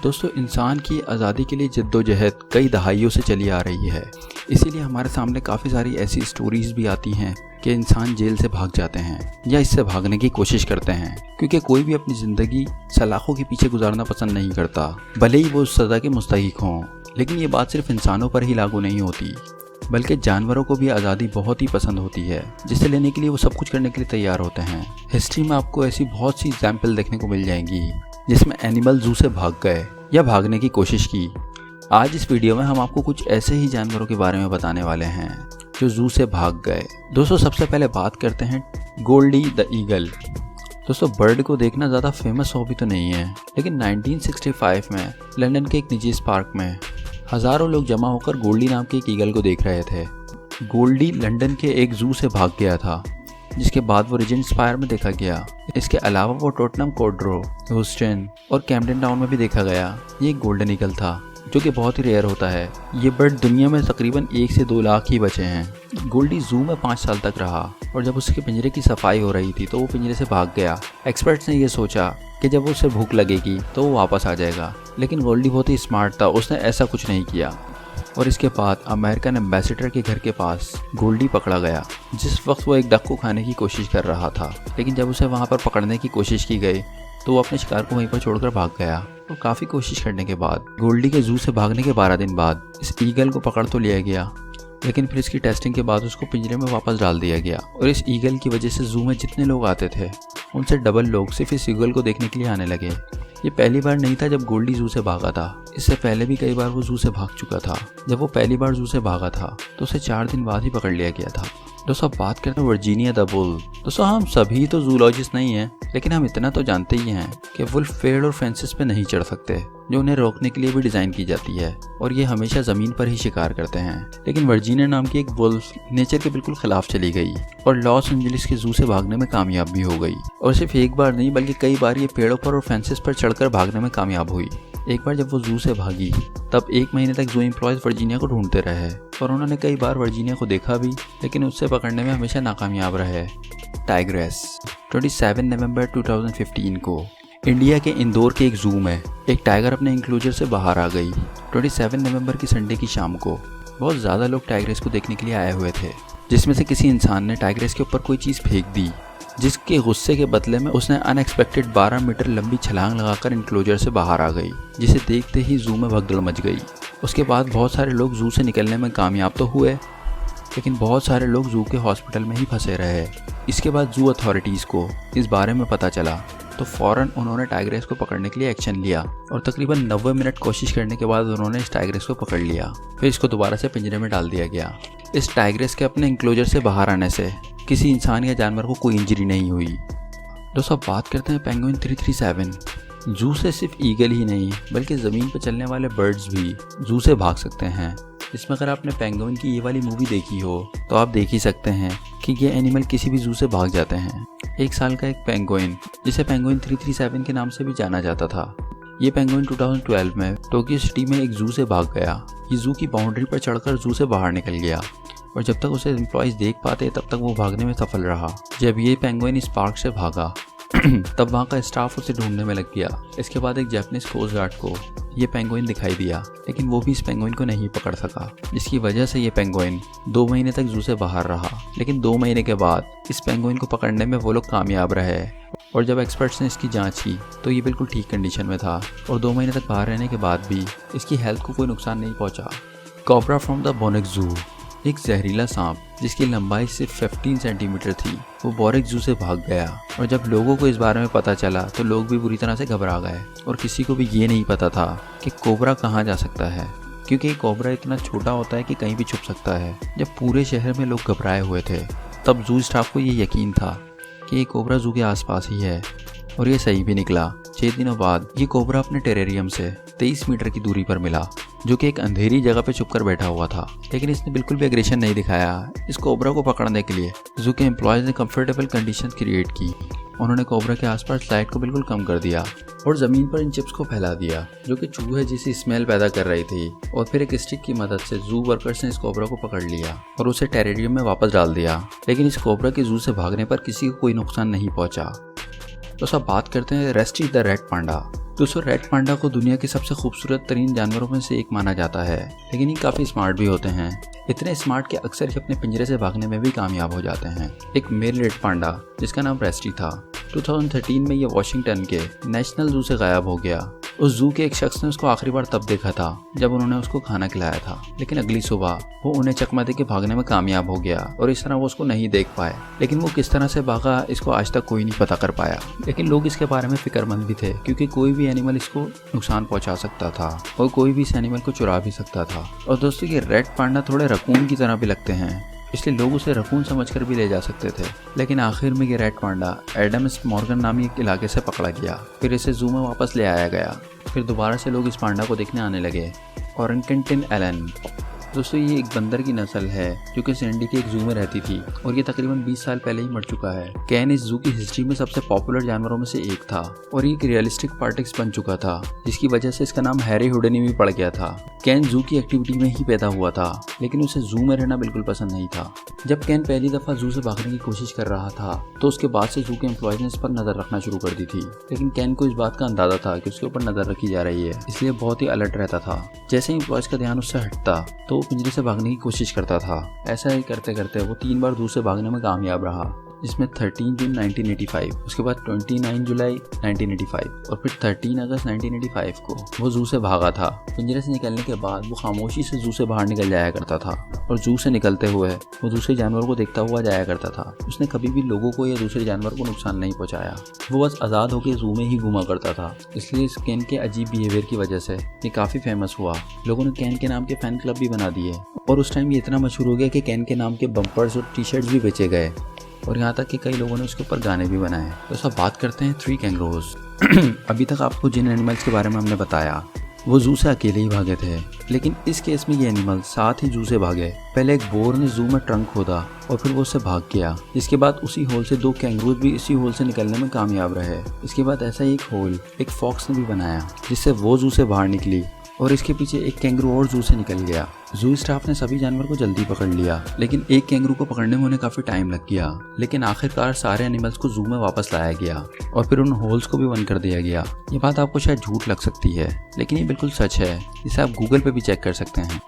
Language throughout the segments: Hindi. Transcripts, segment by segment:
दोस्तों, इंसान की आज़ादी के लिए जद्दोजहद कई दहाइयों से चली आ रही है। इसीलिए हमारे सामने काफ़ी सारी ऐसी स्टोरीज भी आती हैं कि इंसान जेल से भाग जाते हैं या इससे भागने की कोशिश करते हैं, क्योंकि कोई भी अपनी ज़िंदगी सलाखों के पीछे गुजारना पसंद नहीं करता, भले ही वो उस सज़ा के मुस्तहिक हों। लेकिन ये बात सिर्फ इंसानों पर ही लागू नहीं होती, बल्कि जानवरों को भी आज़ादी बहुत ही पसंद होती है, जिसे लेने के लिए वो सब कुछ करने के लिए तैयार होते हैं। हिस्ट्री में आपको ऐसी बहुत सी एग्जाम्पल देखने को मिल जाएंगी जिसमें एनिमल जू से भाग गए या भागने की कोशिश की। आज इस वीडियो में हम आपको कुछ ऐसे ही जानवरों के बारे में बताने वाले हैं जो जू से भाग गए। दोस्तों, सबसे पहले बात करते हैं गोल्डी द ईगल। दोस्तों, बर्ड को देखना ज़्यादा फेमस हॉबी तो नहीं है, लेकिन 1965 में लंदन के एक निजी पार्क में हज़ारों लोग जमा होकर गोल्डी नाम के एक ईगल को देख रहे थे। गोल्डी लंदन के एक जू से भाग गया था, जिसके बाद वो रिजेंट स्क्वायर में देखा गया। इसके अलावा वो टोटनहम कोर्ट रोड, ह्यूस्टन और कैम्पडेन टाउन में भी देखा गया। ये एक गोल्डन ईगल था, जो कि बहुत ही रेयर होता है। ये बर्ड दुनिया में तकरीबन 1 से 2 लाख ही बचे हैं। गोल्डी जू में 5 साल तक रहा और जब उसके पिंजरे की सफाई हो रही थी तो वो पिंजरे से भाग गया। एक्सपर्ट्स ने ये सोचा कि जब उसे भूख लगेगी तो वो वापस आ जाएगा, लेकिन गोल्डी बहुत ही स्मार्ट था, उसने ऐसा कुछ नहीं किया। और इसके बाद अमेरिकन एम्बेसडर के घर के पास गोल्डी पकड़ा गया, जिस वक्त वो एक डक को खाने की कोशिश कर रहा था। लेकिन जब उसे वहाँ पर पकड़ने की कोशिश की गई तो वो अपने शिकार को वहीं पर छोड़कर भाग गया। तो काफ़ी कोशिश करने के बाद गोल्डी के जू से भागने के 12 दिन बाद इस ईगल को पकड़ तो लिया गया, लेकिन फिर इसकी टेस्टिंग के बाद उसको पिंजरे में वापस डाल दिया गया। और इस ईगल की वजह से जू में जितने लोग आते थे उनसे डबल लोग सिर्फ इस ईगल को देखने के लिए आने लगे। ये पहली बार नहीं था जब गोल्डी जू से भागा था, इससे पहले भी कई बार वो जू से भाग चुका था। जब वो पहली बार जू से भागा था तो उसे 4 दिन बाद ही पकड़ लिया गया था। दोस्तों, अब बात करते हैं वर्जीनिया द बुल। दोस्तों, हम सभी तो जूलॉजिस्ट नहीं हैं, लेकिन हम इतना तो जानते ही हैं कि वुल्फ पेड़ और फेंसेस पे नहीं चढ़ सकते, जो उन्हें रोकने के लिए भी डिज़ाइन की जाती है, और ये हमेशा ज़मीन पर ही शिकार करते हैं। लेकिन वर्जीनिया नाम की एक वुल्फ नेचर के बिल्कुल खिलाफ चली गई और लॉस एंजलिस के जू से भागने में कामयाब भी हो गई। और सिर्फ एक बार नहीं, बल्कि कई बार ये पेड़ों पर और फेंसेस पर चढ़कर भागने में कामयाब हुई। एक बार जब वो जू से भागी तब 1 महीने तक जू एम्प्लॉयज़ वर्जीनिया को ढूंढते रहे और उन्होंने कई बार वर्जीनिया को देखा भी, लेकिन उससे पकड़ने में हमेशा नाकामयाब रहे। टाइग्रेस। 27 नवंबर 2015 को इंडिया के इंदौर के एक जू में एक टाइगर अपने इंक्लोजर से बाहर आ गई। 27 नवंबर की संडे की शाम को बहुत ज़्यादा लोग टाइग्रेस को देखने के लिए आए हुए थे, जिसमें से किसी इंसान ने टाइग्रेस के ऊपर कोई चीज़ फेंक दी, जिसके गुस्से के बदले में उसने अनएक्सपेक्टेड 12 मीटर लंबी छलांग लगाकर इंक्लोजर से बाहर आ गई, जिसे देखते ही जू में भगदड़ मच गई। उसके बाद बहुत सारे लोग जू से निकलने में कामयाब तो हुए, लेकिन बहुत सारे लोग जू के हॉस्पिटल में ही फंसे रहे। इसके बाद जू अथॉरिटीज़ को इस बारे में पता चला तो फ़ौरन उन्होंने टाइग्रेस को पकड़ने के लिए एक्शन लिया और तकरीबन 90 मिनट कोशिश करने के बाद उन्होंने इस टाइग्रेस को पकड़ लिया। फिर इसको दोबारा से पिंजरे में डाल दिया गया। इस टाइग्रेस के अपने इंक्लोजर से बाहर आने से किसी इंसान या जानवर को कोई इंजरी नहीं हुई। दोस्तों, अब बात करते हैं पेंगुइन 337। जू से सिर्फ ईगल ही नहीं, बल्कि ज़मीन पर चलने वाले बर्ड्स भी जू से भाग सकते हैं। इसमें अगर आपने पेंगुइन की ये वाली मूवी देखी हो तो आप देख ही सकते हैं कि ये एनिमल किसी भी जू से भाग जाते हैं। 1 साल का एक पेंगुइन, जिसे पेंगुइन 337 के नाम से भी जाना जाता था, ये पेंगुइन 2012 में टोक्यो सिटी में एक जू से भाग गया। ये जू की बाउंड्री पर चढ़कर जू से बाहर निकल गया और जब तक उसे एम्प्लॉयज़ देख पाते तब तक वो भागने में सफल रहा। जब ये पेंगुइन इस पार्क से भागा तब वहाँ का स्टाफ उसे ढूंढने में लग गया। इसके बाद एक जापानीज कोस्ट गार्ड को ये पेंगुइन दिखाई दिया, लेकिन वो भी इस पेंगुइन को नहीं पकड़ सका, जिसकी वजह से ये पेंगुइन 2 महीने तक जू से बाहर रहा। लेकिन 2 महीने के बाद इस पेंगुइन को पकड़ने में वो लोग कामयाब रहे और जब एक्सपर्ट्स ने इसकी जांच की तो ये बिल्कुल ठीक कंडीशन में था और 2 महीने तक बाहर रहने के बाद भी इसकी हेल्थ को कोई नुकसान नहीं पहुंचा। कोबरा फ्रॉम द बोरेक जू। एक जहरीला सांप जिसकी लंबाई सिर्फ 15 सेंटीमीटर थी, वो बोरेक जू से भाग गया और जब लोगों को इस बारे में पता चला तो लोग भी बुरी तरह से घबरा गए और किसी को भी ये नहीं पता था कि कोबरा कहाँ जा सकता है, क्योंकि कोबरा इतना छोटा होता है कि कहीं भी छुप सकता है। जब पूरे शहर में लोग घबराए हुए थे तब जू स्टाफ को ये यकीन था कि ये कोबरा जू के आसपास ही है और ये सही भी निकला। 6 दिनों बाद ये कोबरा अपने टेरेरियम से 23 मीटर की दूरी पर मिला, जो कि एक अंधेरी जगह पे छुपकर बैठा हुआ था। लेकिन इसने बिल्कुल भी एग्रेशन नहीं दिखाया। इस कोबरा को पकड़ने के लिए जू के एम्प्लॉयज़ ने कंफर्टेबल कंडीशंस क्रिएट की। उन्होंने कोबरा के आसपास लाइट को बिल्कुल कम कर दिया और ज़मीन पर इन चिप्स को फैला दिया, जो कि चूहे जैसी स्मेल पैदा कर रही थी। और फिर एक स्टिक की मदद से जू वर्कर्स ने इस कोबरा को पकड़ लिया और उसे टेरेरियम में वापस डाल दिया। लेकिन इस कोबरा के जू से भागने पर किसी को कोई नुकसान नहीं पहुंचा। दोस्तों बात करते हैं रेस्टी द रेड पांडा। दोस्तों रेड पांडा को दुनिया के सबसे खूबसूरत तरीन जानवरों में से एक माना जाता है, लेकिन ये काफ़ी स्मार्ट भी होते हैं। इतने स्मार्ट कि अक्सर ये अपने पिंजरे से भागने में भी कामयाब हो जाते हैं। एक मेल रेड पांडा जिसका नाम रेस्टी था 2013 में ये वाशिंगटन के नेशनल जू से गायब हो गया। उस जू के एक शख्स ने उसको आखिरी बार तब देखा था जब उन्होंने उसको खाना खिलाया था, लेकिन अगली सुबह वो उन्हें चकमा दे के भागने में कामयाब हो गया और इस तरह वो उसको नहीं देख पाए। लेकिन वो किस तरह से भागा इसको आज तक कोई नहीं पता कर पाया, लेकिन लोग इसके बारे में फिक्रमंद भी थे क्योंकि कोई भी एनिमल इसको नुकसान पहुंचा सकता था और कोई भी इस एनिमल को चुरा भी सकता था। और दोस्तों ये रेड पांडा थोड़े रकून की तरह भी लगते हैं, इसलिए लोग उसे रकून समझकर भी ले जा सकते थे। लेकिन आखिर में ये रेड पांडा एडम्स मॉर्गन नामी एक इलाके से पकड़ा गया, फिर इसे जू में वापस ले आया गया। फिर दोबारा से लोग इस पांडा को देखने आने लगे। ऑरंगटन एलन दोस्तों ये एक बंदर की नस्ल है जो कि सैंडी के एक जू में रहती थी और ये तकरीबन 20 साल पहले ही मर चुका है। कैन इस जू की हिस्ट्री में सबसे पॉपुलर जानवरों में से एक था और ये एक रियलिस्टिक पार्टिक्स बन चुका था, जिसकी वजह से इसका नाम हैरी हुडनी भी पड़ गया था। कैन जू की एक्टिविटी में ही पैदा हुआ था, लेकिन उसे जू में रहना बिल्कुल पसंद नहीं था। जब कैन पहली दफा जू से भागने की कोशिश कर रहा था तो उसके बाद से जू के एम्प्लॉयज ने इस पर नजर रखना शुरू कर दी थी, लेकिन कैन को इस बात का अंदाजा था कि उसके ऊपर नजर रखी जा रही है, इसलिए बहुत ही अलर्ट रहता था। जैसे ही एम्प्लॉयज का ध्यान उससे हटता तो वो पिंजरे से भागने की कोशिश करता था। ऐसा ही करते करते वो 3 बार जू से भागने में कामयाब रहा, जिसमें 13 जून 1985, उसके बाद 29 जुलाई 1985 और फिर 13 अगस्त 1985 को वो जू से भागा था। पिंजरे से निकलने के बाद वो खामोशी से जू से बाहर निकल जाया करता था और जू से निकलते हुए वो दूसरे जानवरों को देखता हुआ जाया करता था। उसने कभी भी लोगों को या दूसरे जानवर को नुकसान नहीं पहुंचाया। वो बस आज़ाद होकर जू में ही घूमा करता था, इसलिए इस कैन के अजीब बिहेवियर की वजह से ये काफ़ी फेमस हुआ। लोगों ने कैन के नाम के फैन क्लब भी बना दिए और उस टाइम ये इतना मशहूर हो गया कि कैन के नाम के बम्पर्स और टी शर्ट्स भी बेचे गए और यहाँ तक कि कई लोगों ने उसके ऊपर गाने भी बनाए। तो सब बात करते हैं 3 कैंगरूज। अभी तक आपको जिन एनिमल्स के बारे में हमने बताया वो जू से अकेले ही भागे थे, लेकिन इस केस में ये एनिमल साथ ही जू से भागे। पहले एक बोर ने जू में ट्रंक खोदा और फिर वो उससे भाग गया। इसके बाद उसी होल से 2 कैंगरूज भी इसी होल से निकलने में कामयाब रहे। इसके बाद ऐसा ही एक होल एक फॉक्स ने भी बनाया जिससे वो जू से बाहर निकली और इसके पीछे एक कैंगरू और जू से निकल गया। जू स्टाफ ने सभी जानवर को जल्दी पकड़ लिया, लेकिन एक कैंगरू को पकड़ने में उन्हें काफी टाइम लग गया। लेकिन आखिरकार सारे एनिमल्स को जू में वापस लाया गया और फिर उन होल्स को भी बंद कर दिया गया। ये बात आपको शायद झूठ लग सकती है, लेकिन ये बिल्कुल सच है। इसे आप गूगल पे भी चेक कर सकते हैं।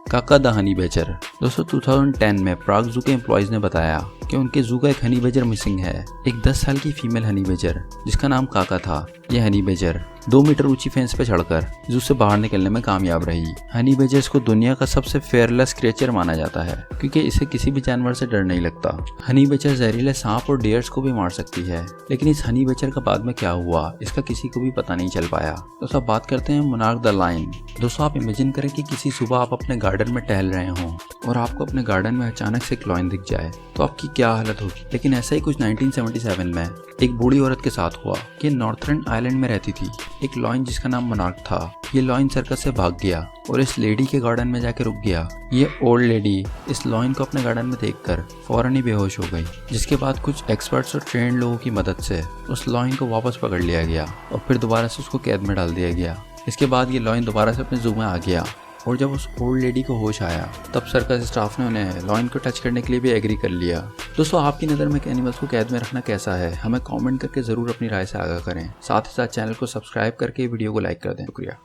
काका द हनी बेचर दोस्तों 2010 में प्राग जू के एम्प्लॉयज ने बताया कि उनके जू का एक हनी बेजर मिसिंग है। एक 10 साल की फीमेल हनी बेजर जिसका नाम काका था। यह हनी बेजर 2 मीटर ऊंची फेंस पे चढ़कर जू से बाहर निकलने में कामयाब रही। हनी बेजर्स को दुनिया का सबसे फेयरलेस क्रिएचर माना जाता है क्योंकि इसे किसी भी जानवर से डर नहीं लगता। हनी बेचर जहरीले सांप और डियर्स को भी मार सकती है, लेकिन इस हनी बेचर का बाद में क्या हुआ इसका किसी को भी पता नहीं चल पाया। दोस्तों अब बात करते हैं मोनार्क द लायन। दोस्तों आप इमेजिन करें कि किसी सुबह आप अपने गार्डन में टहल रहे हों और आपको अपने गार्डन में अचानक से एक लायन दिख जाए तो आपकी क्या हालत होगी। लेकिन ऐसा ही कुछ 1977 में एक बूढ़ी औरत के साथ हुआ कि नॉर्थर्न आइलैंड में रहती थी एक लॉयन जिसका नाम मोनार्क था। ये लॉयन सर्कस से भाग गया और इस लेडी के गार्डन में जाके रुक गया। ये ओल्ड लेडी इस लॉयन को अपने गार्डन में देखकर फौरन ही बेहोश हो गई, जिसके बाद कुछ एक्सपर्ट्स और ट्रेंड लोगों की मदद से उस लॉयन को वापस पकड़ लिया गया और फिर दोबारा से उसको कैद में डाल दिया गया। इसके बाद ये लॉयन दोबारा से अपने जू में आ गया और जब उस ओल्ड लेडी को होश आया तब सर्कस स्टाफ ने उन्हें लॉयन को टच करने के लिए भी एग्री कर लिया। दोस्तों आपकी नज़र में एनिमल्स को कैद में रखना कैसा है, हमें कमेंट करके ज़रूर अपनी राय से आगाह करें। साथ ही साथ चैनल को सब्सक्राइब करके वीडियो को लाइक कर दें। शुक्रिया।